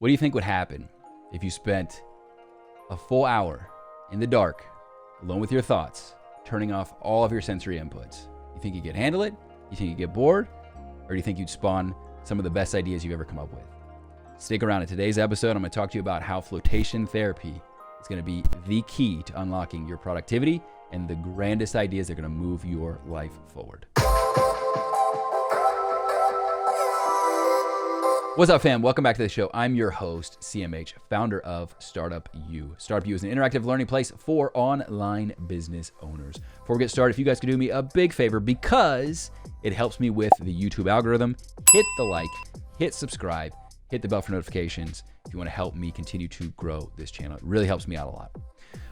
What do you think would happen if you spent a full hour in the dark, alone with your thoughts, turning off all of your sensory inputs? You think you could handle it? You think you'd get bored? Or do you think you'd spawn some of the best ideas you've ever come up with? Stick around. In today's episode, I'm going to talk to you about how flotation therapy is going to be the key to unlocking your productivity and the grandest ideas that are going to move your life forward. What's up, fam? Welcome back to the show. I'm your host, CMH, founder of StartupU. StartupU is an interactive learning place for online business owners. Before we get started, if you guys could do me a big favor, because it helps me with the YouTube algorithm, hit the like, hit subscribe, hit the bell for notifications if you want to help me continue to grow this channel. It really helps me out a lot.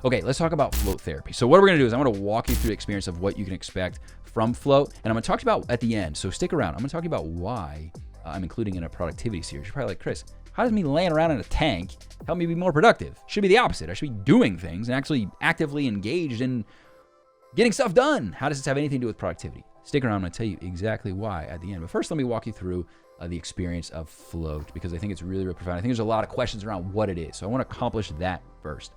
Okay, let's talk about float therapy. So what we're going to do is I'm going to walk you through the experience of what you can expect from float, and I'm going to talk to you about at the end. So stick around. I'm going to talk to you about why I'm including in a productivity series. You're probably like, Chris, how does me laying around in a tank help me be more productive? Should be the opposite. I should be doing things and actually actively engaged in getting stuff done. How does this have anything to do with productivity? Stick around. I'm going to tell you exactly why at the end. But first, let me walk you through the experience of float, because I think it's really, really profound. I think there's a lot of questions around what it is. So I want to accomplish that first.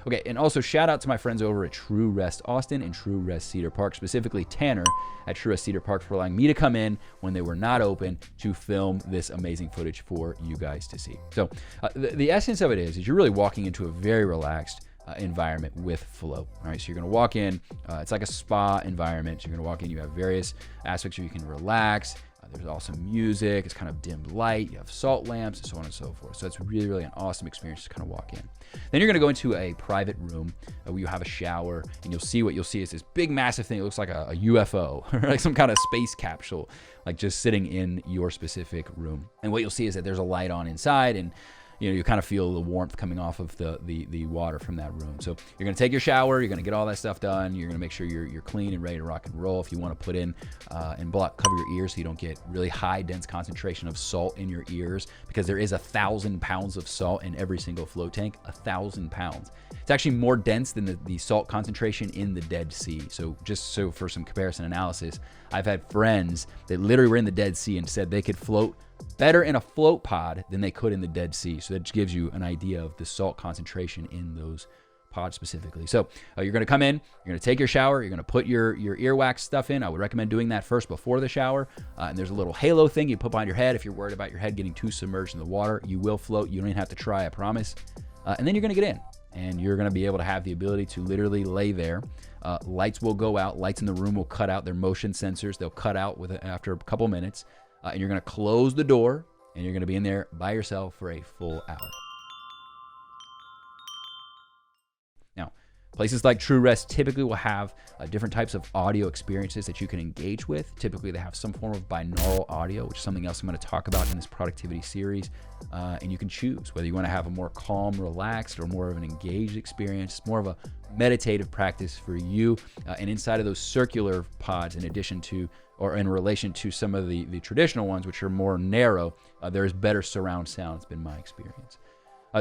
Okay, and also shout out to my friends over at True Rest Austin and True Rest Cedar Park, specifically Tanner at True Rest Cedar Park, for allowing me to come in when they were not open to film this amazing footage for you guys to see. So the essence of it is you're really walking into a very relaxed environment with float. All right, so you're going to walk in. It's like a spa environment. So you're going to walk in. You have various aspects where you can relax. There's also music. It's kind of dimmed light. You have salt lamps and so on and so forth. So it's really, really an awesome experience to kind of walk in. Then you're going to go into a private room where you have a shower, and what you'll see is this big, massive thing. It looks like a UFO or like some kind of space capsule, like just sitting in your specific room. And what you'll see is that there's a light on inside, and you kind of feel the warmth coming off of the water from that room. So you're going to take your shower. You're going to get all that stuff done. You're going to make sure you're clean and ready to rock and roll. If you want to put in and cover your ears so you don't get really high, dense concentration of salt in your ears, because there is 1,000 pounds of salt in every single float tank. 1,000 pounds. It's actually more dense than the salt concentration in the Dead Sea. So just so for some comparison analysis, I've had friends that literally were in the Dead Sea and said they could float better in a float pod than they could in the Dead Sea. So that just gives you an idea of the salt concentration in those pods specifically. So you're going to come in, you're going to take your shower, you're going to put your earwax stuff in. I would recommend doing that first before the shower. And there's a little halo thing you put behind your head. If you're worried about your head getting too submerged in the water, you will float. You don't even have to try, I promise. And then you're going to get in, and you're going to be able to have the ability to literally lay there. Lights will go out. Lights in the room will cut out. Their motion sensors, they'll cut out after a couple minutes. And you're going to close the door, and you're going to be in there by yourself for a full hour. Now, places like True Rest typically will have different types of audio experiences that you can engage with. Typically, they have some form of binaural audio, which is something else I'm going to talk about in this productivity series. And you can choose whether you want to have a more calm, relaxed, or more of an engaged experience. It's more of a meditative practice for you. And inside of those circular pods, in addition to, or in relation to some of the traditional ones, which are more narrow, there's better surround sound. It's been my experience.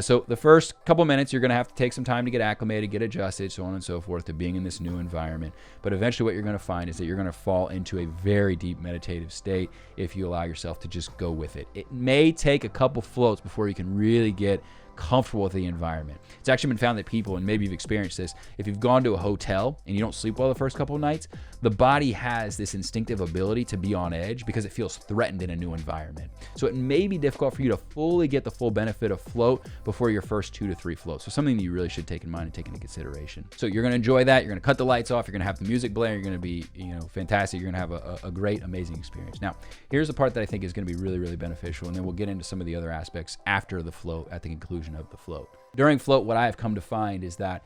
So the first couple minutes, you're going to have to take some time to get acclimated, get adjusted, so on and so forth, to being in this new environment. But eventually what you're going to find is that you're going to fall into a very deep meditative state if you allow yourself to just go with it. It may take a couple floats before you can really get comfortable with the environment. It's actually been found that people, and maybe you've experienced this, if you've gone to a hotel and you don't sleep well the first couple of nights, the body has this instinctive ability to be on edge because it feels threatened in a new environment. So it may be difficult for you to fully get the full benefit of float before your first 2 to 3 floats. So something that you really should take in mind and take into consideration. So you're going to enjoy that. You're going to cut the lights off. You're going to have the music blaring. You're going to be, fantastic. You're going to have a great, amazing experience. Now, here's the part that I think is going to be really, really beneficial, and then we'll get into some of the other aspects after the float, at the conclusion of the float. During float, what I have come to find is that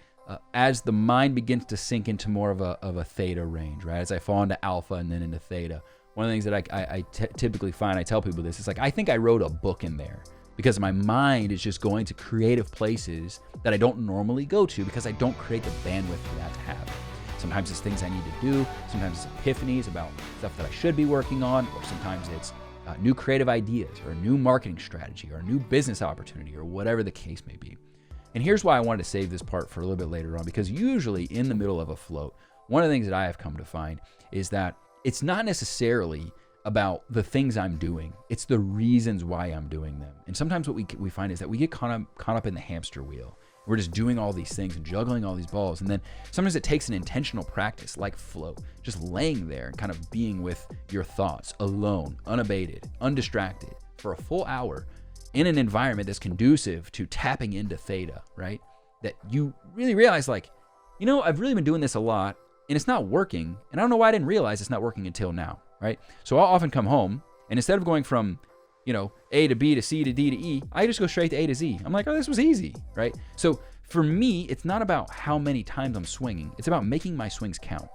as the mind begins to sink into more of a theta range, right? As I fall into alpha and then into theta, one of the things that I typically find, I tell people this, it's like, I think I wrote a book in there, because my mind is just going to creative places that I don't normally go to because I don't create the bandwidth for that to happen. Sometimes it's things I need to do. Sometimes it's epiphanies about stuff that I should be working on, or sometimes it's new creative ideas, or a new marketing strategy, or a new business opportunity, or whatever the case may be. And here's why I wanted to save this part for a little bit later on, because usually in the middle of a float, one of the things that I have come to find is that it's not necessarily about the things I'm doing. It's the reasons why I'm doing them. And sometimes what we find is that we get caught up in the hamster wheel. We're just doing all these things and juggling all these balls. And then sometimes it takes an intentional practice like float, just laying there and kind of being with your thoughts alone, unabated, undistracted for a full hour in an environment that's conducive to tapping into theta, right? That you really realize like, I've really been doing this a lot and it's not working. And I don't know why I didn't realize it's not working until now, right? So I'll often come home and instead of going from A to B to C to D to E, I just go straight to A to Z. I'm like, oh, this was easy, right? So for me, it's not about how many times I'm swinging. It's about making my swings count.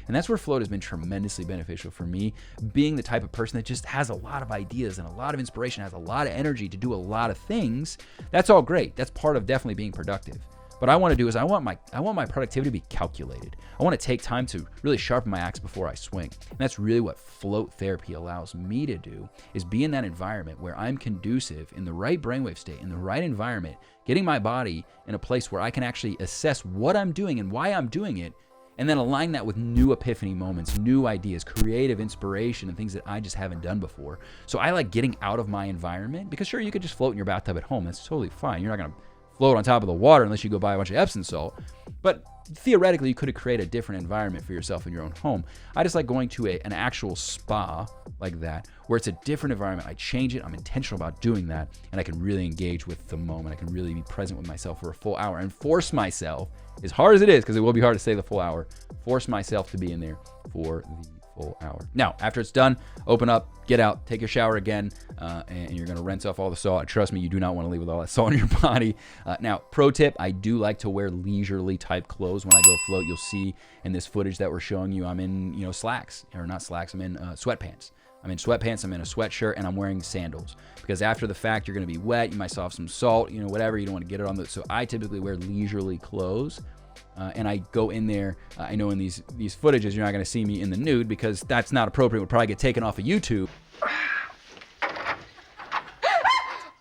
And that's where float has been tremendously beneficial for me, being the type of person that just has a lot of ideas and a lot of inspiration, has a lot of energy to do a lot of things. That's all great. That's part of definitely being productive. What I want to do is I want my productivity to be calculated. I want to take time to really sharpen my axe before I swing. And that's really what float therapy allows me to do, is be in that environment where I'm conducive in the right brainwave state, in the right environment, getting my body in a place where I can actually assess what I'm doing and why I'm doing it, and then align that with new epiphany moments, new ideas, creative inspiration, and things that I just haven't done before. So I like getting out of my environment, because sure, you could just float in your bathtub at home. That's totally fine. You're not going to float on top of the water unless you go buy a bunch of Epsom salt. But theoretically, you could create a different environment for yourself in your own home. I just like going to an actual spa like that, where it's a different environment. I change it. I'm intentional about doing that. And I can really engage with the moment. I can really be present with myself for a full hour and force myself, as hard as it is, because it will be hard to stay the full hour, force myself to be in there for the full hour. Now, after it's done, open up, get out, take your shower again, and you're going to rinse off all the salt. Trust me, you do not want to leave with all that salt in your body. Now, pro tip, I do like to wear leisurely type clothes when I go float. You'll see in this footage that we're showing you, I'm in, slacks, or not slacks, I'm in sweatpants. I'm in sweatpants, I'm in a sweatshirt, and I'm wearing sandals. Because after the fact, you're going to be wet, you might still have some salt, whatever, you don't want to get it on the, so I typically wear leisurely clothes. And I go in there. I know in these footages, you're not going to see me in the nude because that's not appropriate. Would probably get taken off of YouTube.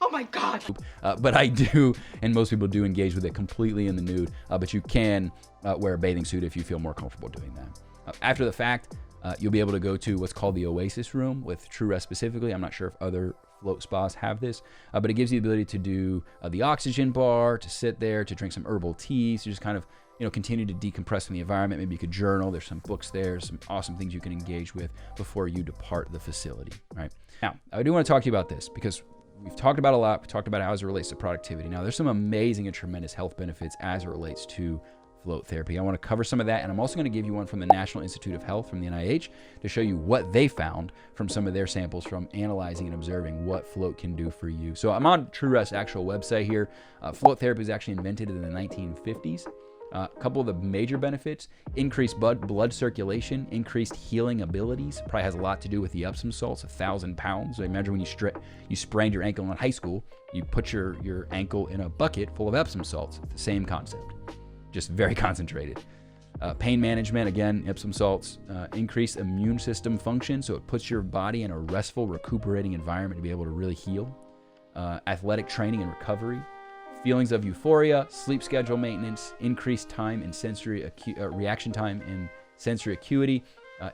Oh my God. But I do, and most people do engage with it completely in the nude. But you can wear a bathing suit if you feel more comfortable doing that. After the fact, you'll be able to go to what's called the Oasis Room with True Rest specifically. I'm not sure if other float spas have this, but it gives you the ability to do the oxygen bar, to sit there, to drink some herbal teas, to just kind of continue to decompress from the environment. Maybe you could journal. There's some books there, some awesome things you can engage with before you depart the facility. All right. Now, I do want to talk to you about this because we've talked about a lot. We talked about how it relates to productivity. Now, there's some amazing and tremendous health benefits as it relates to float therapy. I want to cover some of that, and I'm also going to give you one from the National Institute of Health from the NIH to show you what they found from some of their samples from analyzing and observing what float can do for you. So I'm on True Rest's actual website here. Float therapy was actually invented in the 1950s. A couple of the major benefits: increased blood circulation, increased healing abilities. Probably has a lot to do with the Epsom salts, 1,000 pounds. So imagine when you sprained your ankle in high school, you put your ankle in a bucket full of Epsom salts. It's the same concept, just very concentrated. Pain management, again, Epsom salts. Increased immune system function, so it puts your body in a restful, recuperating environment to be able to really heal. Athletic training and recovery. Feelings of euphoria, sleep schedule maintenance, increased time in sensory reaction time and sensory acuity,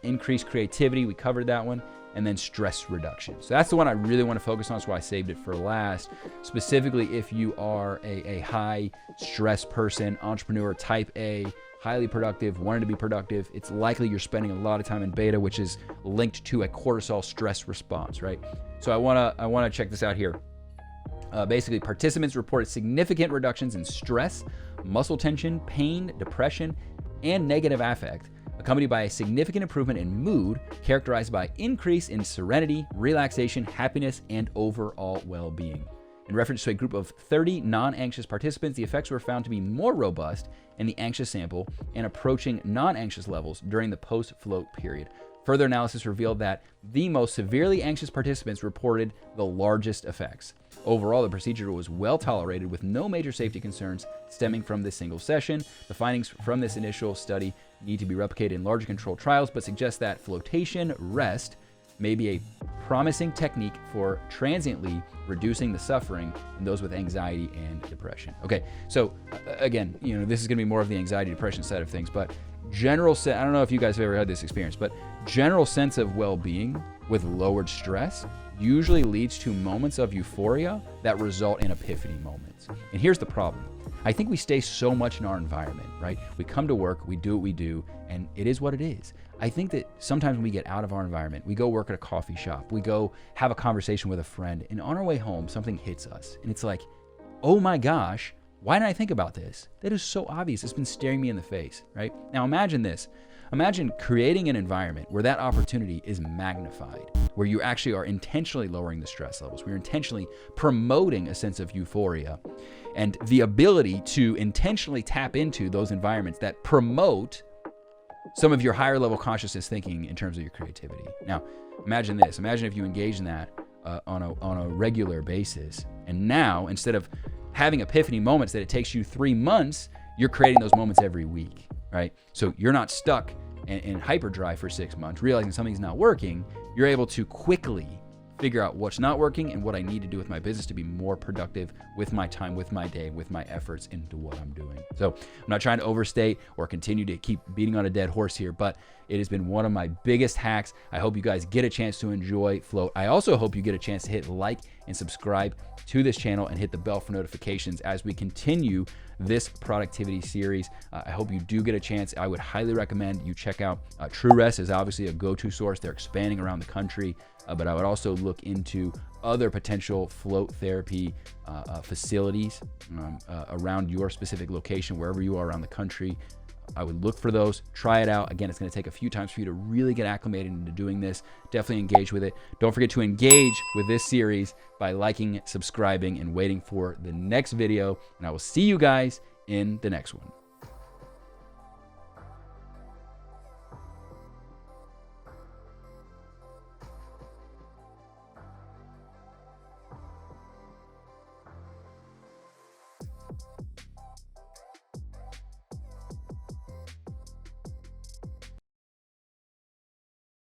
increased creativity, we covered that one, and then stress reduction. So that's the one I really want to focus on. That's why I saved it for last. Specifically, if you are a high stress person, entrepreneur, type A, highly productive, wanting to be productive, it's likely you're spending a lot of time in beta, which is linked to a cortisol stress response, right? So I want to check this out here. Basically, participants reported significant reductions in stress, muscle tension, pain, depression, and negative affect, accompanied by a significant improvement in mood characterized by increase in serenity, relaxation, happiness, and overall well-being. In reference to a group of 30 non-anxious participants, the effects were found to be more robust in the anxious sample and approaching non-anxious levels during the post-float period. Further analysis revealed that the most severely anxious participants reported the largest effects. Overall, the procedure was well tolerated with no major safety concerns stemming from this single session. The findings from this initial study need to be replicated in larger controlled trials, but suggest that flotation rest may be a promising technique for transiently reducing the suffering in those with anxiety and depression. Okay, so again, this is going to be more of the anxiety depression side of things, but general sense, I don't know if you guys have ever had this experience, but general sense of well-being with lowered stress usually leads to moments of euphoria that result in epiphany moments. And here's the problem. I think we stay so much in our environment, right? We come to work, we do what we do, and it is what it is. I think that sometimes when we get out of our environment, we go work at a coffee shop, we go have a conversation with a friend, and on our way home, something hits us. And it's like, oh my gosh, why didn't I think about this? That is so obvious. It's been staring me in the face, right? Now imagine this. Imagine creating an environment where that opportunity is magnified, where you actually are intentionally lowering the stress levels, where you're intentionally promoting a sense of euphoria, and the ability to intentionally tap into those environments that promote some of your higher level consciousness thinking in terms of your creativity. Now, imagine this. Imagine if you engage in that on a regular basis, and now instead of having epiphany moments that it takes you 3 months, you're creating those moments every week, right? So you're not stuck in hyperdrive for 6 months, realizing something's not working. You're able to quickly figure out what's not working and what I need to do with my business to be more productive with my time, with my day, with my efforts into what I'm doing. So I'm not trying to overstate or continue to keep beating on a dead horse here, but it has been one of my biggest hacks. I hope you guys get a chance to enjoy Float. I also hope you get a chance to hit like and subscribe to this channel and hit the bell for notifications as we continue this productivity series. I hope you do get a chance. I would highly recommend you check out TrueRest is obviously a go-to source. They're expanding around the country, but I would also look into other potential float therapy facilities around your specific location, wherever you are around the country. I would look for those, try it out. Again, it's going to take a few times for you to really get acclimated into doing this. Definitely engage with it. Don't forget to engage with this series by liking, subscribing, and waiting for the next video. And I will see you guys in the next one.